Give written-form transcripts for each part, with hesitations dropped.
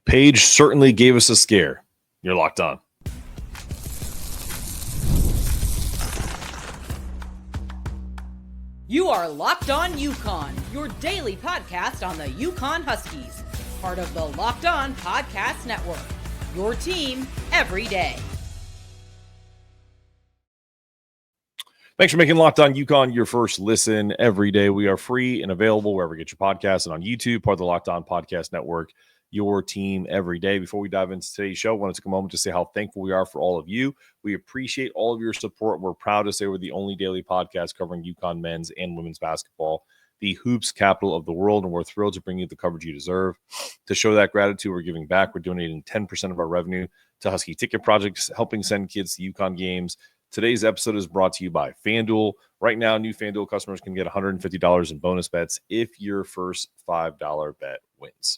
Paige certainly gave us a scare. You're locked on. You are Locked On UConn, your daily podcast on the UConn Huskies, part of the Locked On Podcast Network, your team every day. Thanks for making Locked On UConn your first listen every day. We are free and available wherever you get your podcasts and on YouTube, part of the Locked On Podcast Network, your team every day. Before we dive into today's show, I wanted to take a moment to say how thankful we are for all of you. We appreciate all of your support. We're proud to say we're the only daily podcast covering UConn men's and women's basketball, the hoops capital of the world, and we're thrilled to bring you the coverage you deserve. To show that gratitude, we're giving back. We're donating 10% of our revenue to Husky Ticket Projects, helping send kids to UConn games. Today's episode is brought to you by FanDuel. Right now, new FanDuel customers can get $150 in bonus bets if your first $5 bet wins.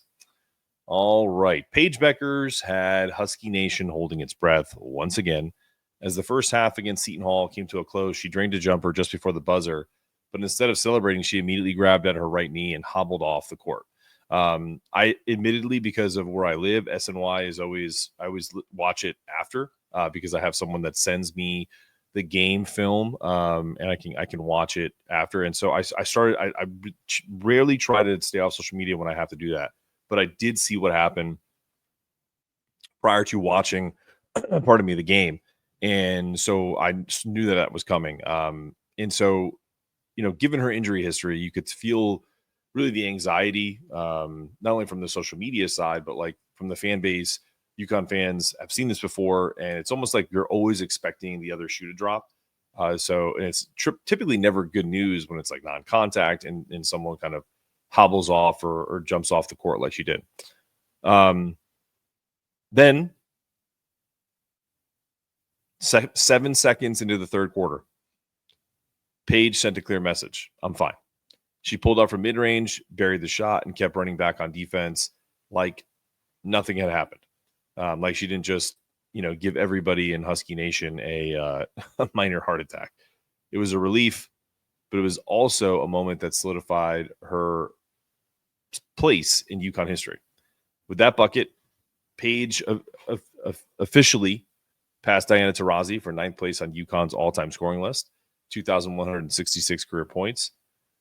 All right. Paige Bueckers had Husky Nation holding its breath once again. As the first half against Seton Hall came to a close, she drained a jumper just before the buzzer, but instead of celebrating, she immediately grabbed at her right knee and hobbled off the court. I admittedly, because of where I live, SNY is I always watch it after because I have someone that sends me the game film and I can watch it after. And so I rarely try to stay off social media when I have to do that. But I did see what happened prior to watching, the game. And so I knew that was coming. And so, given her injury history, you could feel really the anxiety, not only from the social media side, but like from the fan base. UConn fans have seen this before, and it's almost like you're always expecting the other shoe to drop. And it's typically never good news when it's like non-contact and someone kind of hobbles off or jumps off the court like she did. Then 7 seconds into the third quarter, Paige sent a clear message. I'm fine. She pulled up from mid-range, buried the shot, and kept running back on defense like nothing had happened. Like she didn't just, give everybody in Husky Nation a minor heart attack. It was a relief, but it was also a moment that solidified her place in UConn history. With that bucket, Paige officially passed Diana Taurasi for 9th place on UConn's all-time scoring list, 2,166 career points.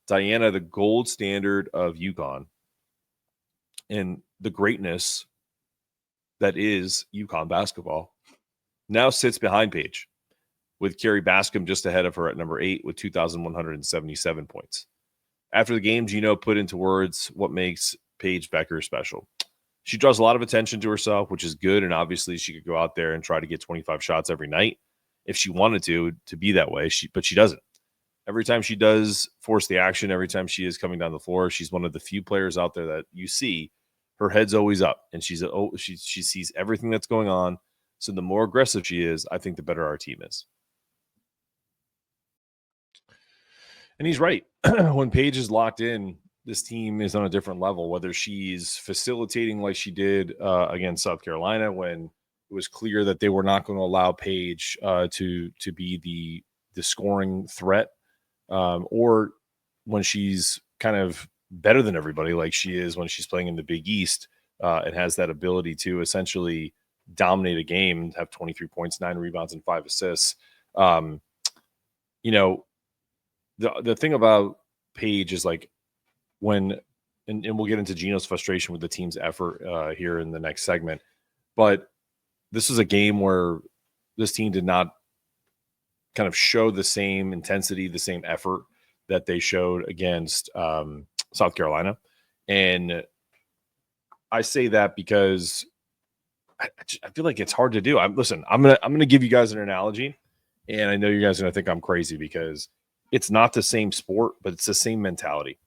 Diana, the gold standard of UConn, and the greatness that is UConn basketball, now sits behind Paige, with Carrie Bascom just ahead of her at number 8 with 2,177 points. After the game, Geno put into words what makes Paige Bueckers special. She draws a lot of attention to herself, which is good, and obviously she could go out there and try to get 25 shots every night if she wanted to be that way, but she doesn't. Every time she does force the action, every time she is coming down the floor, she's one of the few players out there that you see her head's always up, and she sees everything that's going on. So the more aggressive she is, I think the better our team is. And he's right. When Paige is locked in, this team is on a different level, whether she's facilitating like she did against South Carolina when it was clear that they were not going to allow Paige to be the scoring threat, or when she's kind of better than everybody like she is when she's playing in the Big East and has that ability to essentially dominate a game, have 23 points, 9 rebounds, and 5 assists. The thing about Paige is like and we'll get into Geno's frustration with the team's effort here in the next segment, but this is a game where this team did not kind of show the same intensity, the same effort that they showed against South Carolina. And I say that because I feel like it's hard to do. I'm gonna give you guys an analogy, and I know you guys are gonna think I'm crazy because it's not the same sport, but it's the same mentality.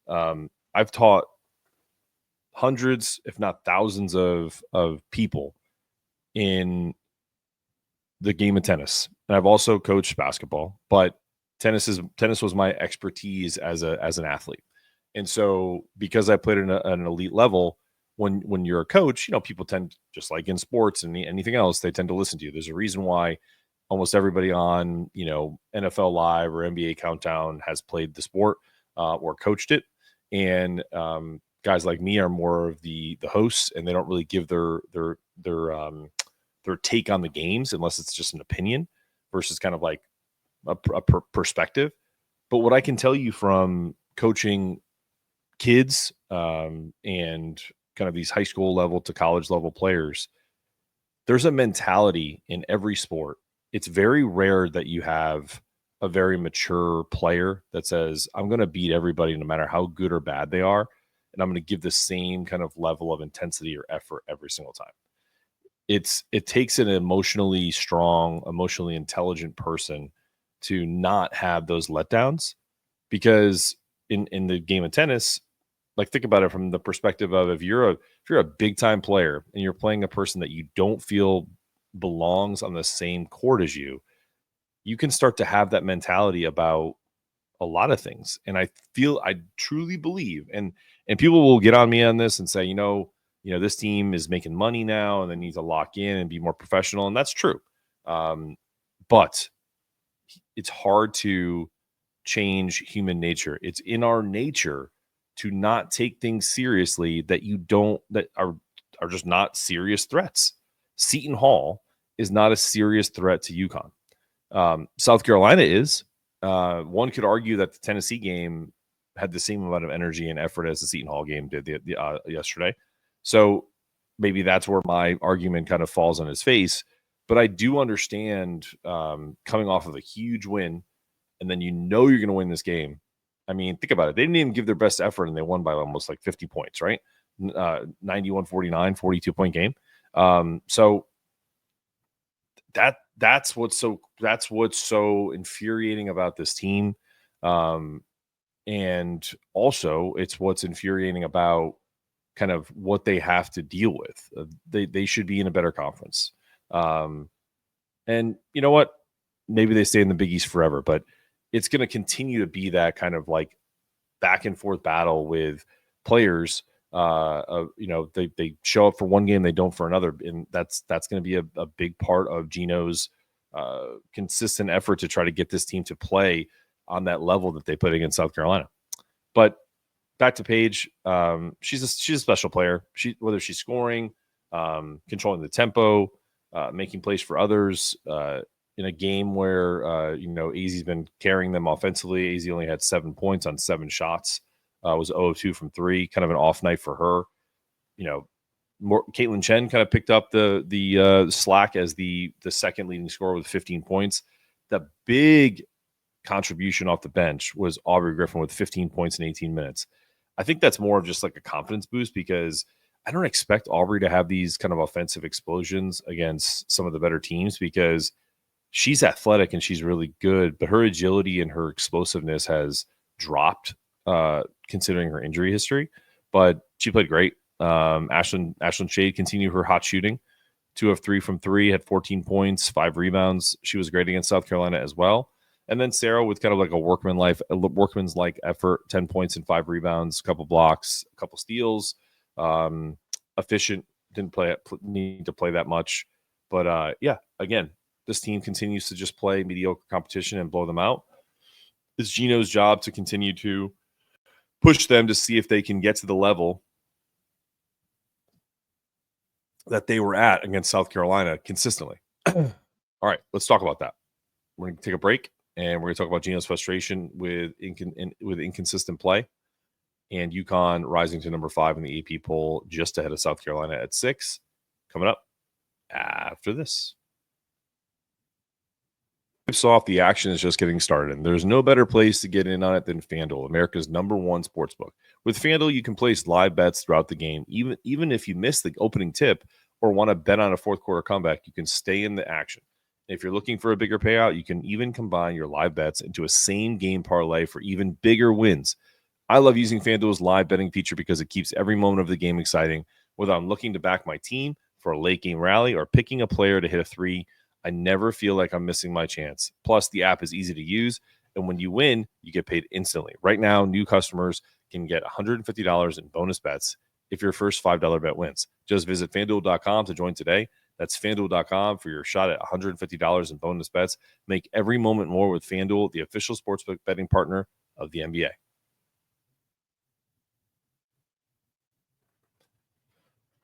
I've taught hundreds, if not thousands, of people in the game of tennis, and I've also coached basketball. But tennis was my expertise as an athlete, and so because I played at an elite level, when you're a coach, people tend, just like in sports and anything else, they tend to listen to you. There's a reason why almost everybody on NFL Live or NBA Countdown has played the sport or coached it. And guys like me are more of the hosts, and they don't really give their take on the games unless it's just an opinion versus kind of like a perspective. But what I can tell you from coaching kids and kind of these high school level to college level players, there's a mentality in every sport. It's very rare that you have a very mature player that says, I'm going to beat everybody no matter how good or bad they are. And I'm going to give the same kind of level of intensity or effort every single time. It takes an emotionally strong, emotionally intelligent person to not have those letdowns, because in the game of tennis, like think about it from the perspective of if you're a big time player and you're playing a person that you don't feel belongs on the same court as you, you can start to have that mentality about a lot of things. And I truly believe, and people will get on me on this and say, this team is making money now and they need to lock in and be more professional. And that's true. But it's hard to change human nature. It's in our nature to not take things seriously that are just not serious threats. Seton Hall is not a serious threat to UConn. South Carolina is. One could argue that the Tennessee game had the same amount of energy and effort as the Seton Hall game did yesterday. So maybe that's where my argument kind of falls on his face. But I do understand coming off of a huge win, and then you're going to win this game. I mean, think about it. They didn't even give their best effort, and they won by almost like 50 points, right? 91-49, 42-point game. So that's what's so infuriating about this team. And also it's what's infuriating about kind of what they have to deal with. They should be in a better conference. And you know what? Maybe they stay in the Big East forever, but it's going to continue to be that kind of like back and forth battle with players. They show up for one game, they don't for another, and that's going to be a big part of Geno's consistent effort to try to get this team to play on that level that they put against South Carolina. But back to Paige, she's a special player. Whether she's scoring, controlling the tempo, making plays for others. In a game where Azzi's been carrying them offensively. Azzi only had 7 points on 7 shots. Was 0-2 from 3, kind of an off night for her. Caitlin Chen kind of picked up the slack as the second leading scorer with 15 points. The big contribution off the bench was Aubrey Griffin with 15 points in 18 minutes. I think that's more of just like a confidence boost, because I don't expect Aubrey to have these kind of offensive explosions against some of the better teams, because she's athletic and she's really good, but her agility and her explosiveness has dropped considering her injury history. But she played great. Ashlyn Shade continued her hot shooting, 2 of 3 from 3, had 14 points, 5 rebounds. She was great against South Carolina as well. And then Sarah with kind of like a workman's like effort, 10 points and 5 rebounds, a couple blocks, a couple steals. Efficient, didn't need to play that much. But again, this team continues to just play mediocre competition and blow them out. It's Geno's job to continue to push them to see if they can get to the level that they were at against South Carolina consistently. All right, let's talk about that. We're going to take a break, and we're going to talk about Geno's frustration with inconsistent play, and UConn rising to number 5 in the AP poll, just ahead of South Carolina at 6. Coming up after this. Off, the action is just getting started, and there's no better place to get in on it than FanDuel, America's #1 sportsbook. With FanDuel, you can place live bets throughout the game. Even if you miss the opening tip or want to bet on a fourth quarter comeback, you can stay in the action. If you're looking for a bigger payout, you can even combine your live bets into a same game parlay for even bigger wins. I love using FanDuel's live betting feature because it keeps every moment of the game exciting. Whether I'm looking to back my team for a late game rally or picking a player to hit a 3, I never feel like I'm missing my chance. Plus, the app is easy to use, and when you win, you get paid instantly. Right now, new customers can get $150 in bonus bets if your first $5 bet wins. Just visit FanDuel.com to join today. That's FanDuel.com for your shot at $150 in bonus bets. Make every moment more with FanDuel, the official sportsbook betting partner of the NBA.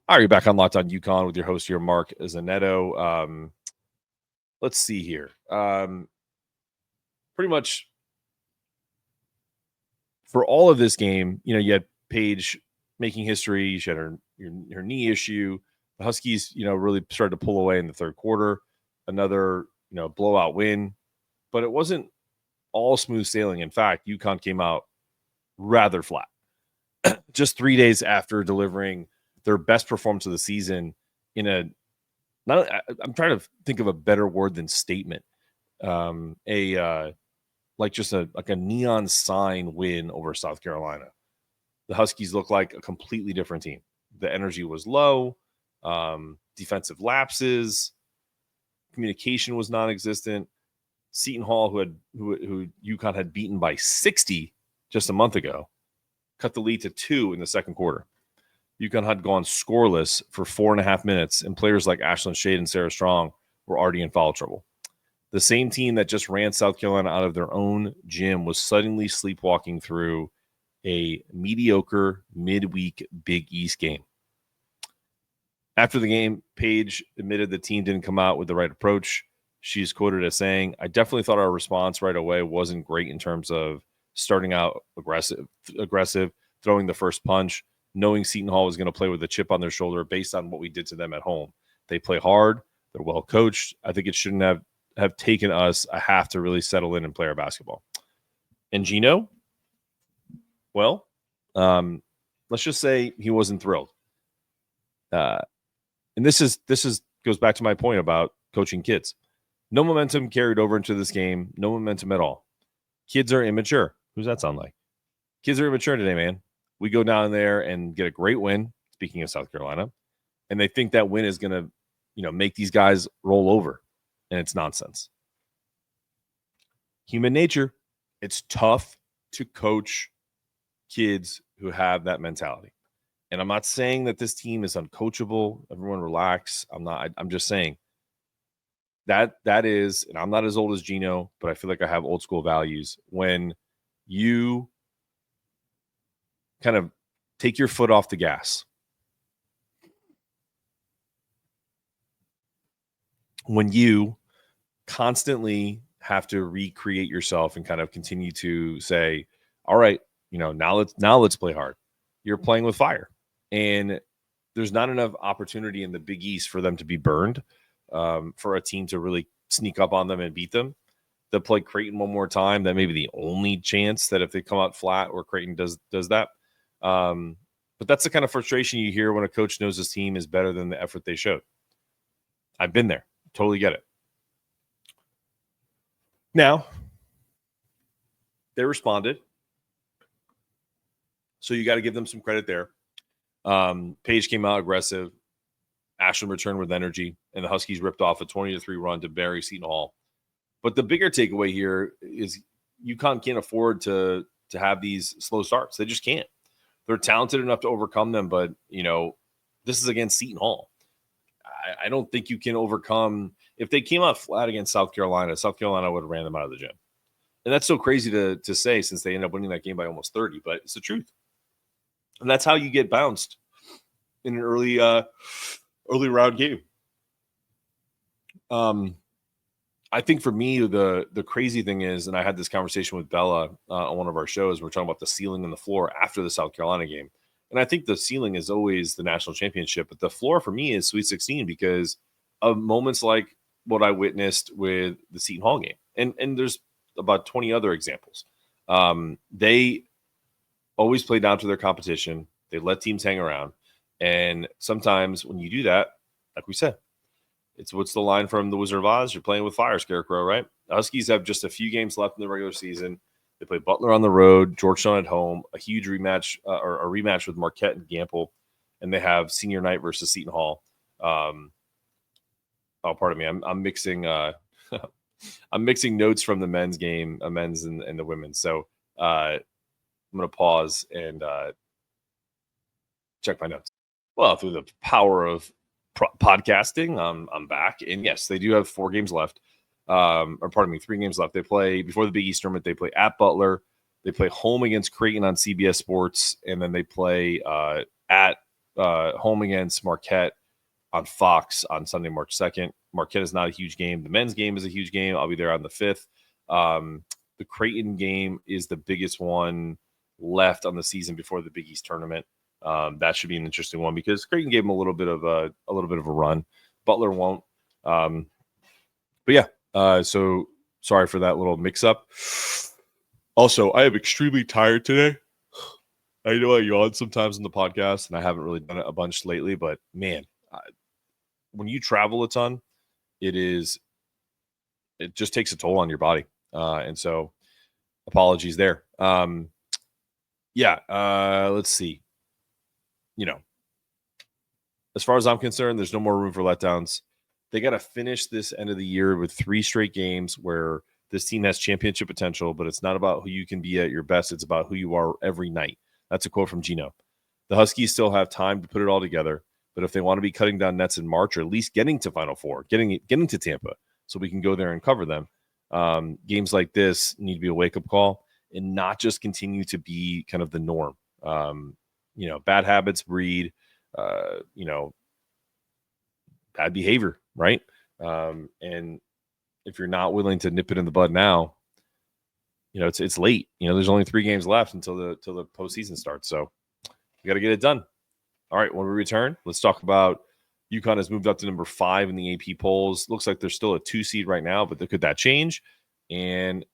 All right, you're back on Locked On UConn with your host here, Mark Zanetto. Let's see here. Pretty much for all of this game, you had Paige making history. She had her knee issue. The Huskies, really started to pull away in the third quarter. Another, blowout win. But it wasn't all smooth sailing. In fact, UConn came out rather flat. Just 3 days after delivering their best performance of the season I'm trying to think of a better word than statement. A neon sign win over South Carolina. The Huskies look like a completely different team. The energy was low, defensive lapses, communication was non-existent. Seton Hall, who UConn had beaten by 60 just a month ago, cut the lead to 2 in the second quarter. UConn had gone scoreless for 4.5 minutes, and players like Ashlyn Shade and Sarah Strong were already in foul trouble. The same team that just ran South Carolina out of their own gym was suddenly sleepwalking through a mediocre midweek Big East game. After the game, Paige admitted the team didn't come out with the right approach. She's quoted as saying, "I definitely thought our response right away wasn't great in terms of starting out aggressive, throwing the first punch, knowing Seton Hall was going to play with a chip on their shoulder based on what we did to them at home. They play hard. They're well coached. I think it shouldn't have taken us a half to really settle in and play our basketball." And Geno, well, let's just say he wasn't thrilled. And this goes back to my point about coaching kids. No momentum carried over into this game. No momentum at all. Kids are immature. Who's that sound like? Kids are immature today, man. We go down there and get a great win, speaking of South Carolina, and they think that win is going to, make these guys roll over, and it's nonsense. Human nature. It's tough to coach kids who have that mentality. And I'm not saying that this team is uncoachable. Everyone relax. I'm just saying that is, and I'm not as old as Geno, but I feel like I have old school values. When you kind of take your foot off the gas, when you constantly have to recreate yourself and kind of continue to say, all right, now let's play hard. You're playing with fire. And there's not enough opportunity in the Big East for them to be burned, for a team to really sneak up on them and beat them. They'll play Creighton one more time. That may be the only chance that if they come out flat or Creighton does that. But that's the kind of frustration you hear when a coach knows his team is better than the effort they showed. I've been there. Totally get it. Now, they responded. So you got to give them some credit there. Paige came out aggressive. Ashlyn returned with energy, and the Huskies ripped off a 20-3 run to bury Seton Hall. But the bigger takeaway here is UConn can't afford to have these slow starts. They just can't. They're talented enough to overcome them, but, this is against Seton Hall. I don't think you can overcome – if they came out flat against South Carolina would have ran them out of the gym. And that's so crazy to say since they ended up winning that game by almost 30, but it's the truth. And that's how you get bounced in an early round game. I think for me, the crazy thing is, and I had this conversation with Bella on one of our shows, we're talking about the ceiling and the floor after the South Carolina game. And I think the ceiling is always the national championship, but the floor for me is Sweet 16 because of moments like what I witnessed with the Seton Hall game. And there's about 20 other examples. They always play down to their competition. They let teams hang around. And sometimes when you do that, like we said, it's what's the line from The Wizard of Oz? You're playing with fire, Scarecrow, right? The Huskies have just a few games left in the regular season. They play Butler on the road, Georgetown at home, a huge rematch or a rematch with Marquette and Gamble, and they have senior night versus Seton Hall. Pardon me. I'm mixing I'm mixing notes from the men's game, men's and the women's. So I'm going to pause and check my notes. Well, through the power of podcasting, I'm back. And yes, they do have 4 games left. 3 games left. They play before the Big East tournament. They play at Butler. They play home against Creighton on CBS Sports, and then they play at home against Marquette on Fox on Sunday, March 2nd. Marquette is not a huge game. The men's game is a huge game. I'll be there on the 5th. The Creighton game is the biggest one left on the season before the Big East tournament. That should be an interesting one because Creighton gave them a little bit of a run. Butler won't. But yeah, so sorry for that little mix-up. Also, I am extremely tired today. I know I yawn sometimes in the podcast, and I haven't really done it a bunch lately, but man, when you travel a ton, it just takes a toll on your body. And so apologies there. Let's see. As far as I'm concerned, there's no more room for letdowns. They got to finish this end of the year with 3 straight games where this team has championship potential, but it's not about who you can be at your best. It's about who you are every night. That's a quote from Geno. The Huskies still have time to put it all together, but if they want to be cutting down nets in March or at least getting to Final Four, getting to Tampa so we can go there and cover them, games like this need to be a wake-up call and not just continue to be kind of the norm. Bad habits breed, bad behavior, right? And if you're not willing to nip it in the bud now, it's late. There's only 3 games left until the postseason starts. So you got to get it done. All right, when we return, let's talk about UConn has moved up to number 5 in the AP polls. Looks like they're still a 2 seed right now, but could that change? And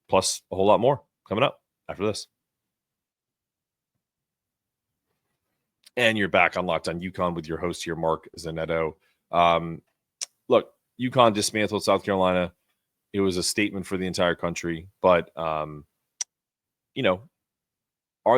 plus a whole lot more coming up after this. And you're back on Locked on UConn with your host here, Mark Zanetto. Look, UConn dismantled South Carolina. It was a statement for the entire country. But, are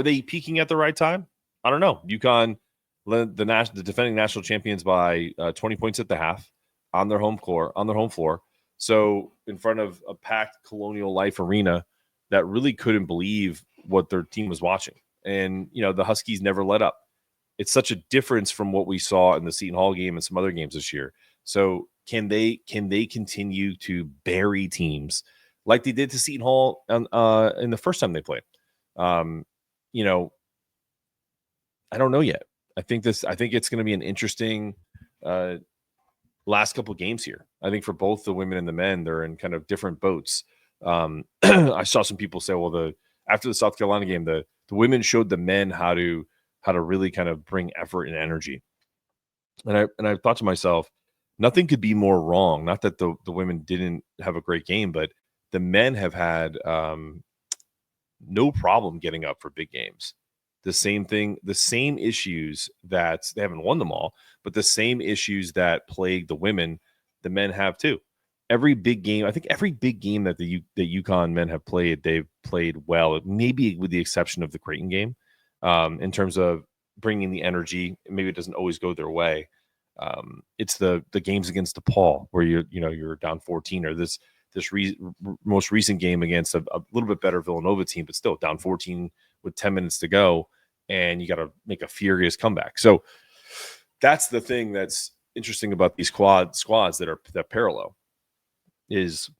they peaking at the right time? I don't know. UConn led the defending national champions by 20 points at the half on their home floor. So in front of a packed Colonial Life arena that really couldn't believe what their team was watching. And, the Huskies never let up. It's such a difference from what we saw in the Seton Hall game and some other games this year. So can they continue to bury teams like they did to Seton Hall in the first time they played? I don't know yet. I think it's going to be an interesting last couple of games here. I think for both the women and the men, they're in kind of different boats. I saw some people say, well, after the South Carolina game, the women showed the men how to really kind of bring effort and energy. And I thought to myself, nothing could be more wrong. Not that the women didn't have a great game, but the men have had no problem getting up for big games. The same thing, the same issues that they haven't won them all, but the same issues that plague the women, the men have too. Every big game that the UConn men have played, they've played well, maybe with the exception of the Creighton game, in terms of bringing the energy. Maybe it doesn't always go their way. It's the games against DePaul where you're down 14, or this most recent game against a little bit better Villanova team, but still down 14 with 10 minutes to go, and you got to make a furious comeback. So that's the thing that's interesting about these squads that parallel is,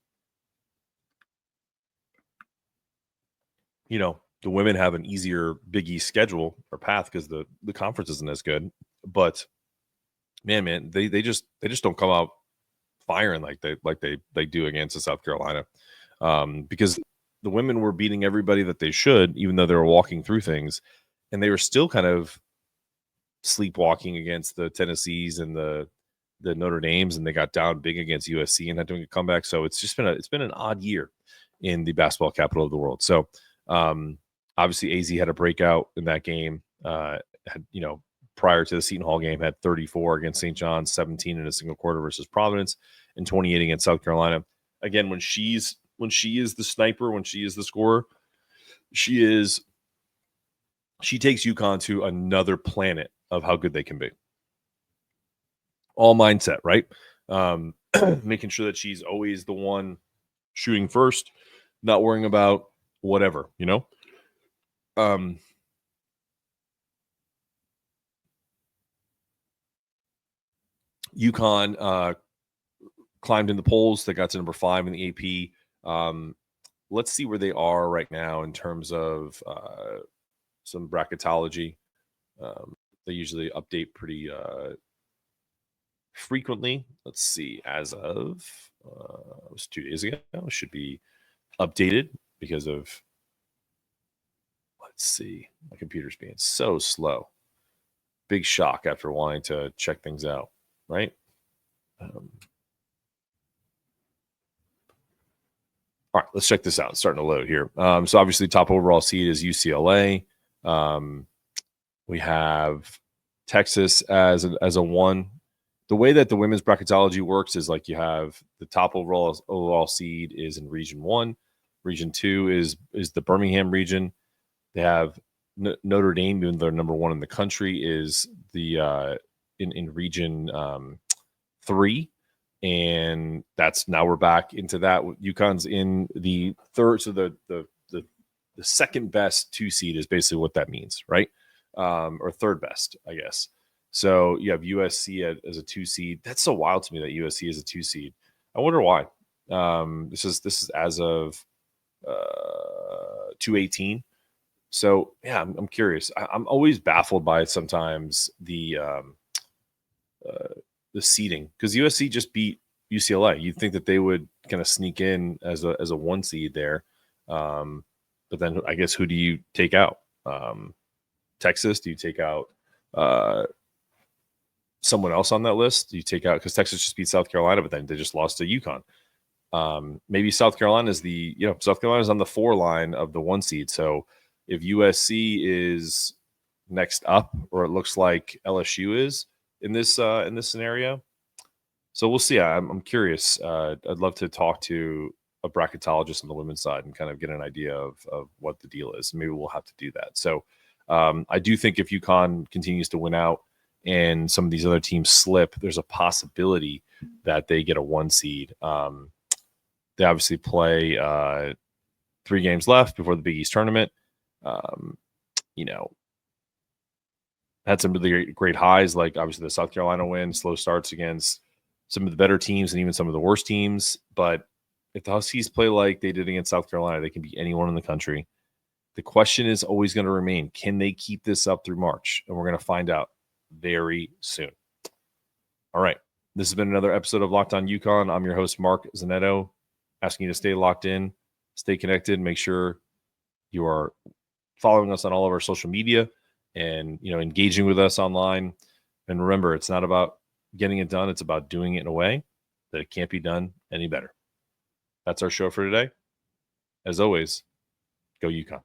the women have an easier Big East schedule or path because the conference isn't as good, but man, they just don't come out firing like they do against the South Carolina, because the women were beating everybody that they should, even though they were walking through things, and they were still kind of sleepwalking against the Tennessees and the Notre Dames, and they got down big against USC and had to make a comeback. So it's been an odd year in the basketball capital of the world. So obviously AZ had a breakout in that game. Prior to the Seton Hall game, had 34 against St. John's, 17 in a single quarter versus Providence, and 28 against South Carolina. Again, when she is the sniper, when she is the scorer, she takes UConn to another planet of how good they can be. All mindset, right? Making sure that she's always the one shooting first, not worrying about whatever, UConn climbed in the polls. They got to number 5 in the AP. Let's see where they are right now in terms of some bracketology. They usually update pretty frequently. Let's see, as of it was 2 days ago, it should be updated because of, let's see, my computer's being so slow. Big shock after wanting to check things out, right? All right, let's check this out. It's starting to load here. So obviously, top overall seed is UCLA. We have Texas as a 1. The way that the women's bracketology works is like you have the top overall seed is in Region 1. Region 2 is the Birmingham region. They have Notre Dame, even though they're number 1 in the country, is the in Region 3. And that's now we're back into that. UConn's in the third, so the second best 2 seed is basically what that means, right? Or third best, I guess. So you have USC as a 2 seed. That's so wild to me that USC is a 2 seed. I wonder why. This is as of 2/18. So yeah, I'm curious. I'm always baffled by sometimes the seeding, because USC just beat UCLA. You'd think that they would kind of sneak in as a 1 seed there, but then I guess who do you take out? Texas? Do you take out someone else on that list? Do you take out, because Texas just beat South Carolina, but then they just lost to UConn. Maybe South Carolina is South Carolina is on the 4 line of the 1 seed. So if USC is next up, or it looks like LSU is in this scenario, so we'll see. I'm curious. I'd love to talk to a bracketologist on the women's side and kind of get an idea of what the deal is. Maybe we'll have to do that. So I do think if UConn continues to win out and some of these other teams slip, there's a possibility that they get a 1 seed. They obviously play 3 games left before the Big East tournament. Had some really great highs, like obviously the South Carolina win, slow starts against some of the better teams and even some of the worst teams. But if the Huskies play like they did against South Carolina, they can beat anyone in the country. The question is always going to remain, can they keep this up through March? And we're going to find out very soon. All right. This has been another episode of Locked on UConn. I'm your host, Mark Zanetto, asking you to stay locked in, stay connected, make sure you are following us on all of our social media and engaging with us online. And remember, it's not about getting it done. It's about doing it in a way that it can't be done any better. That's our show for today. As always, go UConn.